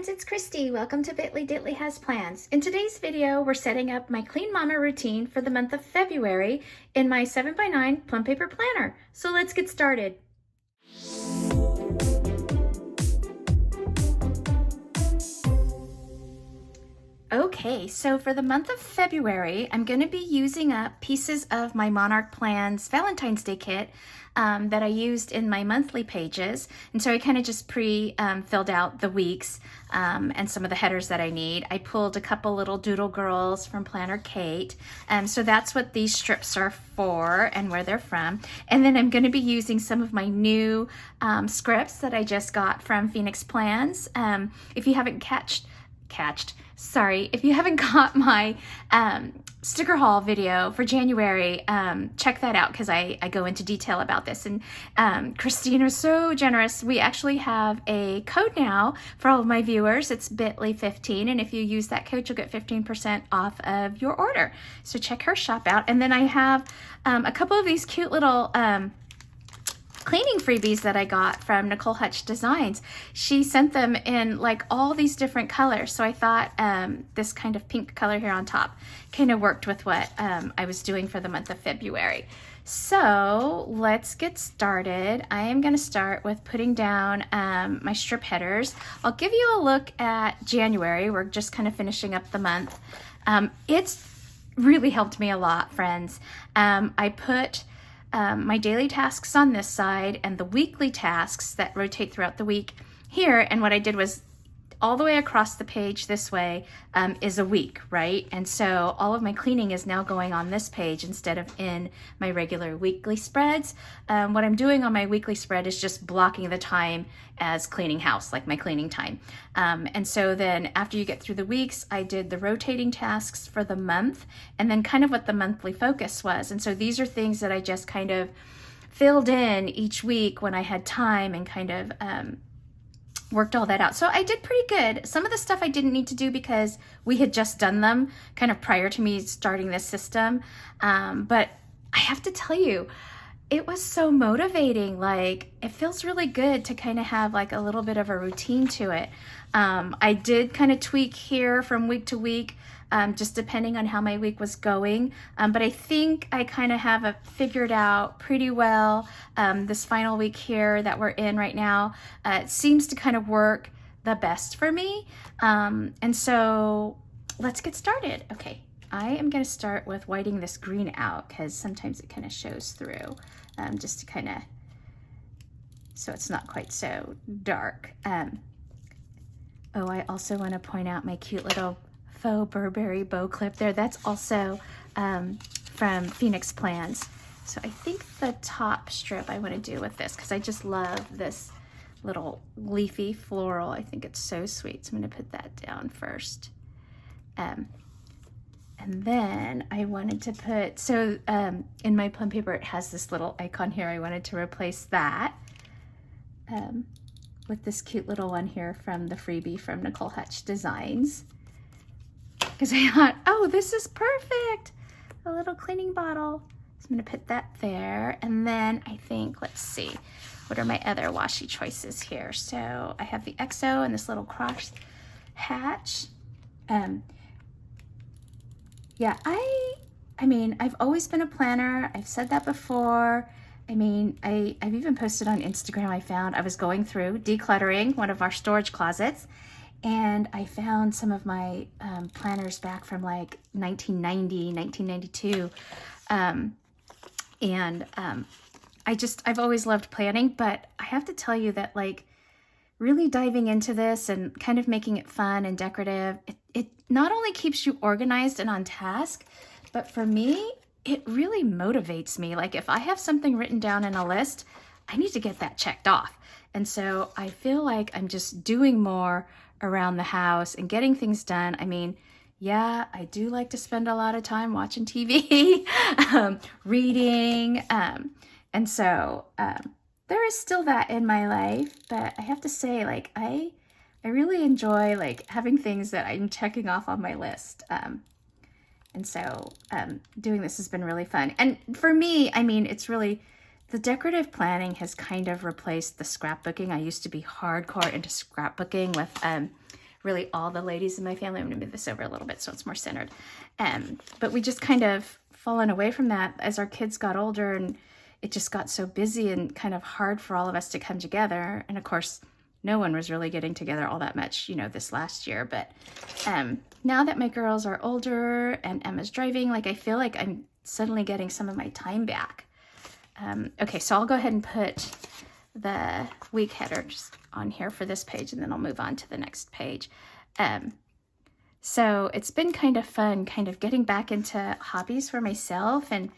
friends, it's Christy. Welcome to Bitly Ditly Has Plans. In today's video, we're setting up my Clean Mama routine for the month of February in my 7x9 Plum Paper planner. So let's get started. Okay, so for the month of February, I'm going to be using up pieces of my Monarch Plans Valentine's Day kit that I used in my monthly pages. And so I kind of just filled out the weeks and some of the headers that I need. I pulled a couple little doodle girls from Planner Kate. So that's what these strips are for and where they're from. And then I'm going to be using some of my new scripts that I just got from Phoenix Plans. If you haven't if you haven't got my sticker haul video for January, check that out because I go into detail about this. And Christine was so generous. We actually have a code now for all of my viewers. It's bit.ly15, and if you use that code, you'll get 15% off of your order. So check her shop out. And then I have a couple of these cute little cleaning freebies that I got from Nicole Hutch Designs. She sent them in like all these different colors. So I thought this kind of pink color here on top kind of worked with what I was doing for the month of February. So let's get started. I am going to start with putting down my strip headers. I'll give you a look at January. We're just kind of finishing up the month. It's really helped me a lot, friends. I put my daily tasks on this side and the weekly tasks that rotate throughout the week here. And what I did was all the way across the page this way is a week, right? And so all of my cleaning is now going on this page instead of in my regular weekly spreads. What I'm doing on my weekly spread is just blocking the time as cleaning house, like my cleaning time. And so then after you get through the weeks, I did the rotating tasks for the month and then kind of what the monthly focus was. And so these are things that I just kind of filled in each week when I had time and kind of worked all that out. So I did pretty good. Some of the stuff I didn't need to do because we had just done them kind of prior to me starting this system. But I have to tell you, it was so motivating. Like, it feels really good to kind of have like a little bit of a routine to it. I did kind of tweak here from week to week, just depending on how my week was going. But I think I kind of have it figured out pretty well. This final week here that we're in right now, it seems to kind of work the best for me. And so let's get started. Okay, I am going to start with whiting this green out because sometimes it kind of shows through, just to kind of, so it's not quite so dark. Oh, I also want to point out my cute little faux Burberry bow clip there. That's also from Phoenix Plans. So I think the top strip I want to do with this because I just love this little leafy floral. I think it's so sweet. So I'm going to put that down first. And then I wanted to put, so in my Plum Paper, it has this little icon here. I wanted to replace that with this cute little one here from the freebie from Nicole Hutch Designs. Because I thought, oh, this is perfect. A little cleaning bottle. So I'm going to put that there. And then I think, let's see, what are my other washi choices here? So I have the XO and this little cross hatch. Yeah, I mean, I've always been a planner. I've said that before. I mean, I've even posted on Instagram. I was going through decluttering one of our storage closets, and I found some of my planners back from like 1990, 1992. I've always loved planning, but I have to tell you that like really diving into this and kind of making it fun and decorative, it not only keeps you organized and on task, but for me, it really motivates me. Like if I have something written down in a list, I need to get that checked off. And so I feel like I'm just doing more around the house and getting things done. I mean, yeah, I do like to spend a lot of time watching TV, reading. And so there is still that in my life, but I have to say, like, I really enjoy like having things that I'm checking off on my list. And so doing this has been really fun. And for me, I mean, it's really, the decorative planning has kind of replaced the scrapbooking. I used to be hardcore into scrapbooking with really all the ladies in my family. I'm going to move this over a little bit so it's more centered. But we just kind of fallen away from that as our kids got older, and it just got so busy and kind of hard for all of us to come together. And of course, no one was really getting together all that much, you know, this last year. But now that my girls are older and Emma's driving, like I feel like I'm suddenly getting some of my time back. Okay, so I'll go ahead and put the week headers on here for this page, and then I'll move on to the next page. So it's been kind of fun, kind of getting back into hobbies for myself, and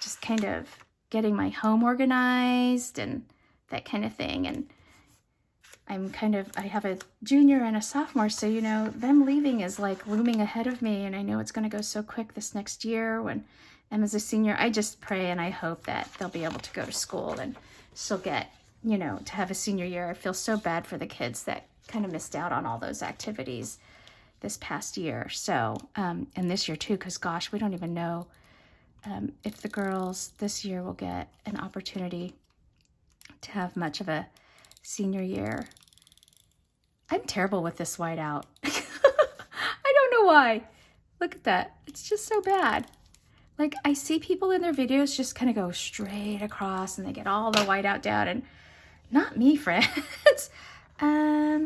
just kind of getting my home organized and that kind of thing. And I have a junior and a sophomore, so, you know, them leaving is like looming ahead of me, and I know it's going to go so quick this next year when Emma's a senior. I just pray and I hope that they'll be able to go to school and she'll get, you know, to have a senior year. I feel so bad for the kids that kind of missed out on all those activities this past year. So, and this year too, because gosh, we don't even know if the girls this year will get an opportunity to have much of a senior year. I'm terrible with this whiteout. I don't know why. Look at that. It's just so bad. Like, I see people in their videos just kind of go straight across and they get all the whiteout down, and not me, friends.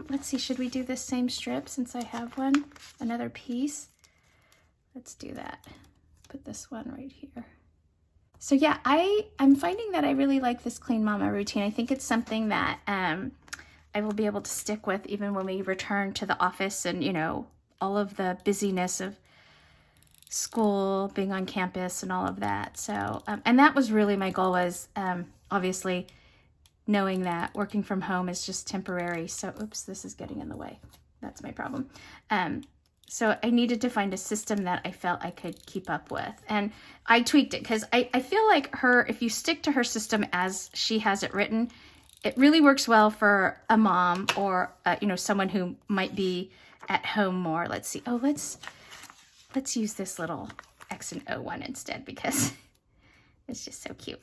Let's see, should we do this same strip since I have one? Another piece? Let's do that. Put this one right here. So yeah, I'm finding that I really like this Clean Mama routine. I think it's something that I will be able to stick with even when we return to the office and, you know, all of the busyness of school, being on campus and all of that. So, and that was really my goal, was obviously knowing that working from home is just temporary. So, oops, this is getting in the way. That's my problem. So I needed to find a system that I felt I could keep up with. And I tweaked it because I feel like if you stick to her system as she has it written, it really works well for a mom or, you know, someone who might be at home more. Let's see. Oh, let's use this little X and O one instead because it's just so cute.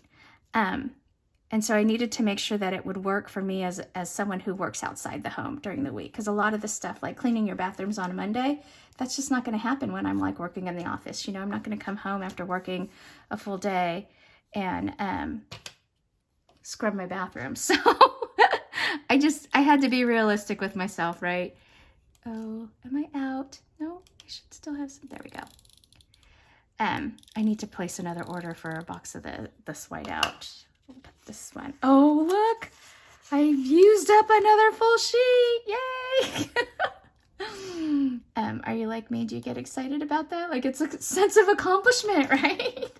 And so I needed to make sure that it would work for me as someone who works outside the home during the week. Because a lot of the stuff like cleaning your bathrooms on a Monday, that's just not going to happen when I'm like working in the office. You know, I'm not going to come home after working a full day and scrub my bathroom. So I had to be realistic with myself, right? Oh, am I out? No, I should still have some. There we go. I need to place another order for a box of this whiteout. We'll put this one. Oh, look, I used up another full sheet. Yay! Are you like me? Do you get excited about that? Like, it's a sense of accomplishment, right?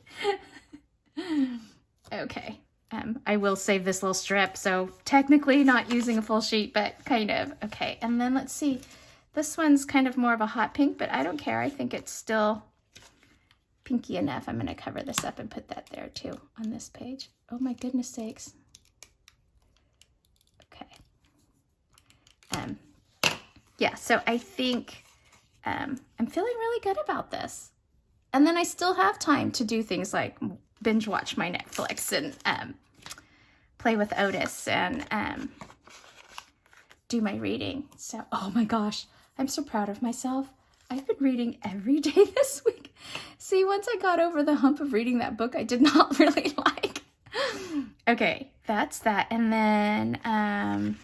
Okay. I will save this little strip, so technically not using a full sheet, but kind of. Okay, and then let's see. This one's kind of more of a hot pink, but I don't care. I think it's still pinky enough. I'm going to cover this up and put that there too on this page. Oh my goodness sakes. Okay. Yeah, so I think I'm feeling really good about this. And then I still have time to do things like binge watch my Netflix and play with Otis and do my reading. So, oh my gosh, I'm so proud of myself. I've been reading every day this week. See, once I got over the hump of reading that book I did not really like. Okay, that's that. And then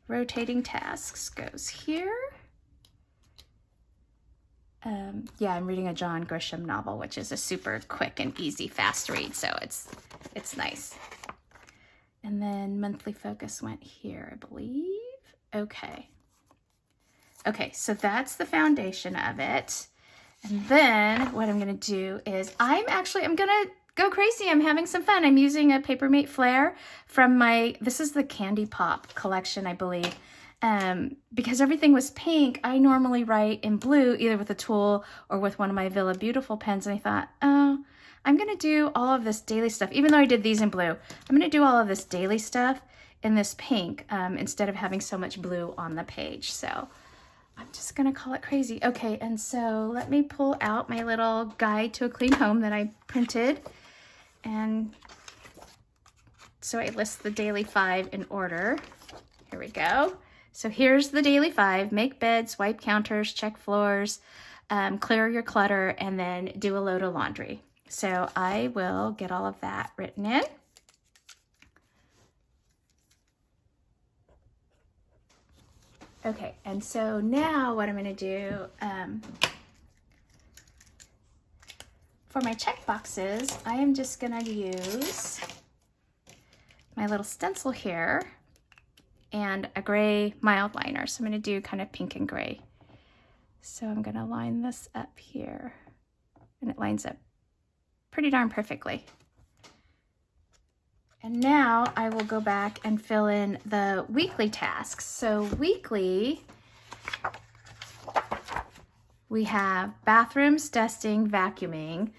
rotating tasks goes here. Yeah, I'm reading a John Grisham novel, which is a super quick and easy, fast read, so it's nice. And then monthly focus went here, I believe. Okay. Okay, so that's the foundation of it. And then what I'm going to do is I'm going to go crazy. I'm having some fun. I'm using a Papermate Flare from this is the Candy Pop collection, I believe. Because everything was pink, I normally write in blue, either with a tool or with one of my Villa Beautiful pens. And I thought, oh, I'm going to do all of this daily stuff. Even though I did these in blue, I'm going to do all of this daily stuff in this pink instead of having so much blue on the page. So I'm just going to call it crazy. Okay, and so let me pull out my little guide to a clean home that I printed. And so I list the daily 5 in order. Here we go. So here's the daily 5. Make beds, wipe counters, check floors, clear your clutter, and then do a load of laundry. So I will get all of that written in. Okay, and so now what I'm going to do for my check boxes, I am just going to use my little stencil here and a gray mild liner. So I'm going to do kind of pink and gray. So I'm going to line this up here, and it lines up pretty darn perfectly. And now I will go back and fill in the weekly tasks. So weekly, we have bathrooms, dusting, vacuuming,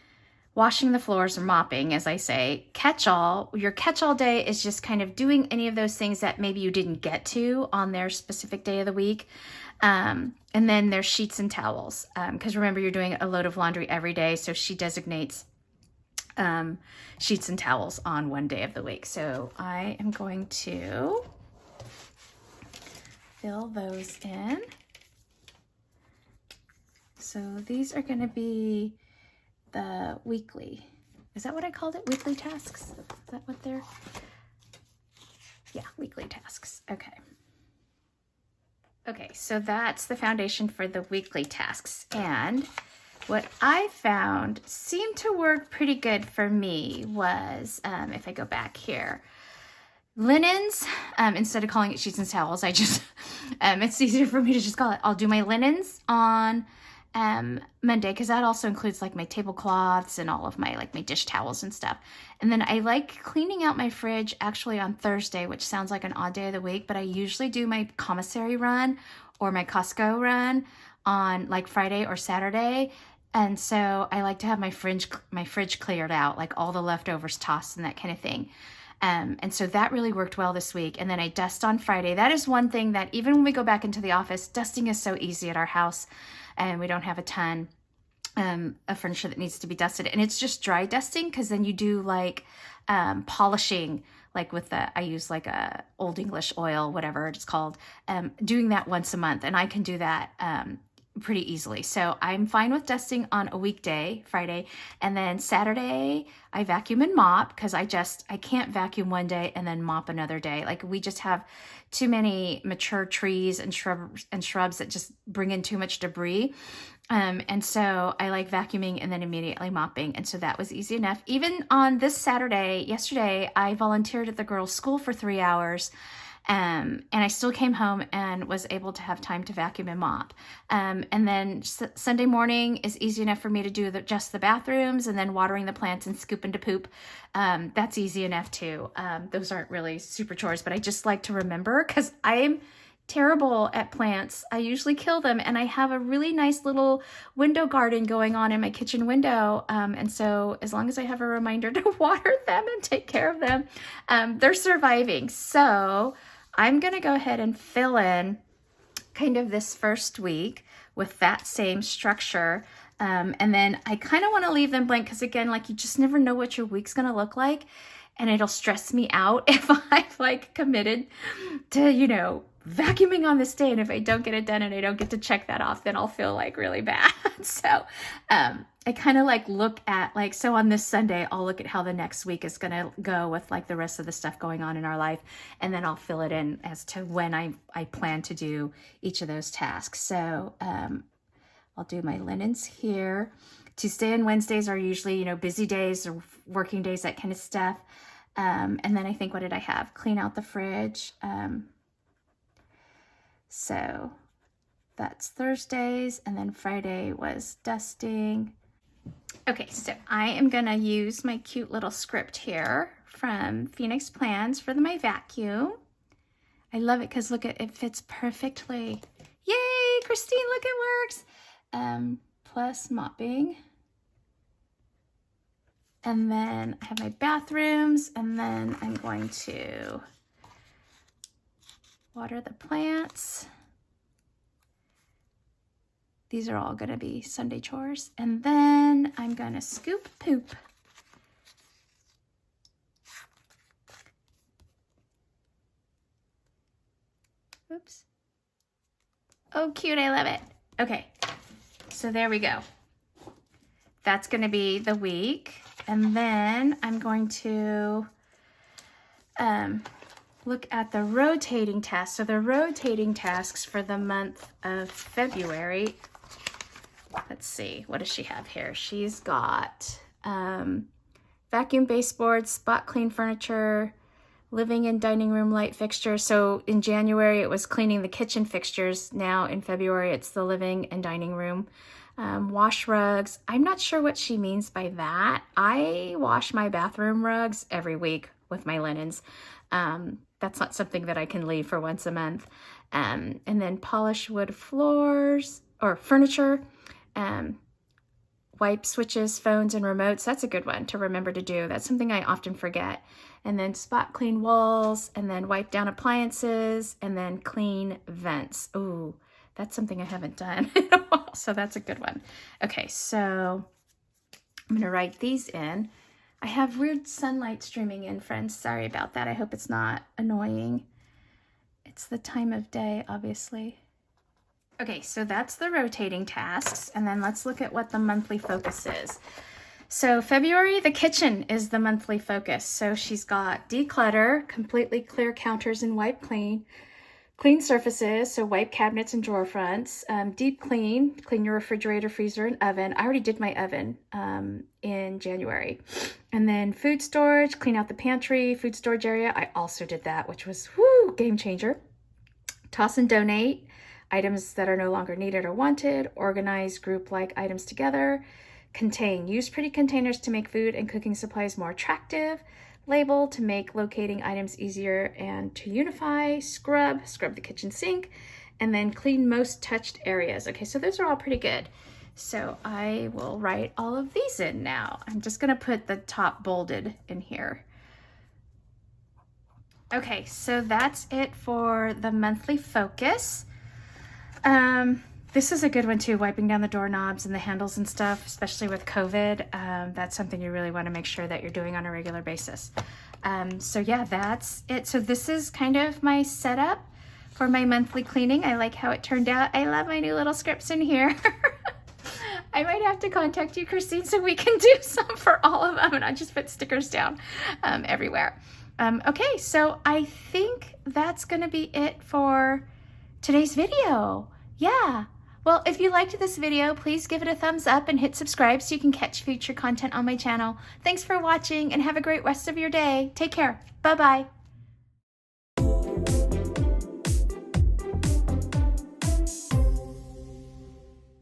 washing the floors or mopping, as I say. Catch-all, your catch-all day is just kind of doing any of those things that maybe you didn't get to on their specific day of the week. And then there's sheets and towels, because remember, you're doing a load of laundry every day, so she designates sheets and towels on one day of the week. So I am going to fill those in. So these are going to be the weekly. Is that what I called it? Weekly tasks? Is that what they're? Yeah, weekly tasks. Okay. Okay, so that's the foundation for the weekly tasks. And what I found seemed to work pretty good for me was, if I go back here, linens, instead of calling it sheets and towels, I just, it's easier for me to just call it, I'll do my linens on Monday, because that also includes like my tablecloths and all of my like my dish towels and stuff. And then I like cleaning out my fridge actually on Thursday, which sounds like an odd day of the week, but I usually do my commissary run or my Costco run on like Friday or Saturday. And so I like to have my fridge cleared out, like all the leftovers tossed and that kind of thing. And so that really worked well this week. And then I dust on Friday. That is one thing that even when we go back into the office, dusting is so easy at our house, and we don't have a ton of furniture that needs to be dusted. And it's just dry dusting, because then you do like polishing, like with I use like a Old English oil, whatever it's called, doing that once a month. And I can do that pretty easily. So I'm fine with dusting on a weekday, Friday, and then Saturday I vacuum and mop, because I can't vacuum one day and then mop another day. Like we just have too many mature trees and shrubs that just bring in too much debris. And so I like vacuuming and then immediately mopping. And so that was easy enough. Even on this Saturday, yesterday, I volunteered at the girls' school for 3 hours. And I still came home and was able to have time to vacuum and mop. And then Sunday morning is easy enough for me to do just the bathrooms, and then watering the plants and scooping to poop. That's easy enough too. Those aren't really super chores, but I just like to remember, because I'm terrible at plants. I usually kill them, and I have a really nice little window garden going on in my kitchen window. And so as long as I have a reminder to water them and take care of them, they're surviving. So I'm going to go ahead and fill in kind of this first week with that same structure. And then I kind of want to leave them blank, because again, like you just never know what your week's going to look like. And it'll stress me out if I've like committed to, vacuuming on this day, and if I don't get it done and I don't get to check that off, then I'll feel like really bad. So I kind of like look at like, so on this Sunday, I'll look at how the next week is going to go with like the rest of the stuff going on in our life. And then I'll fill it in as to when I plan to do each of those tasks. So I'll do my linens here. Tuesday and Wednesdays are usually, busy days or working days, that kind of stuff. And then I think, what did I have? Clean out the fridge. So that's Thursdays, and then Friday was dusting. Okay, so I am gonna use my cute little script here from Phoenix Plans for my vacuum. I love it because look, it fits perfectly. Yay, Christine, look, it works. Plus mopping. And then I have my bathrooms, and then I'm going to water the plants. These are all gonna be Sunday chores. And then I'm gonna scoop poop. Oops, Oh, cute. I love it. Okay, so there we go. That's going to be the week. And then I'm going to look at the rotating tasks. So the rotating tasks for the month of February. Let's see, what does she have here? She's got vacuum baseboards, spot clean furniture, living and dining room light fixtures. So in January, it was cleaning the kitchen fixtures. Now in February, it's the living and dining room. Wash rugs. I'm not sure what she means by that. I wash my bathroom rugs every week with my linens. That's not something that I can leave for once a month. And then polish wood floors or furniture. Wipe switches, phones, and remotes. That's a good one to remember to do. That's something I often forget. And then spot clean walls, and then wipe down appliances, and then clean vents. Ooh, that's something I haven't done in a while, so that's a good one. Okay, so I'm gonna write these in. I have weird sunlight streaming in, friends. Sorry about that. I hope it's not annoying. It's the time of day, obviously. Okay, so that's the rotating tasks, and then let's look at what the monthly focus is. So February, the kitchen is the monthly focus. So she's got declutter, completely clear counters and wipe clean, clean surfaces, so wipe cabinets and drawer fronts, deep clean your refrigerator, freezer, and oven. I already did my oven in January. And then food storage, clean out the pantry, food storage area. I also did that, which was, whoo, game changer. Toss and donate. Items that are no longer needed or wanted, organize group-like items together, contain, use pretty containers to make food and cooking supplies more attractive, label to make locating items easier and to unify, scrub the kitchen sink, and then clean most touched areas. Okay, so those are all pretty good. So I will write all of these in now. I'm just gonna put the top bolded in here. Okay, so that's it for the monthly focus. This is a good one too, wiping down the doorknobs and the handles and stuff, especially with COVID. That's something you really want to make sure that you're doing on a regular basis. So yeah, that's it. So this is kind of my setup for my monthly cleaning. I like how it turned out. I love my new little scripts in here. I might have to contact you, Christine, so we can do some for all of them, and I just put stickers down everywhere. Okay, so I think that's gonna be it for today's video. Yeah. Well, if you liked this video, please give it a thumbs up and hit subscribe so you can catch future content on my channel. Thanks for watching and have a great rest of your day. Take care. Bye-bye.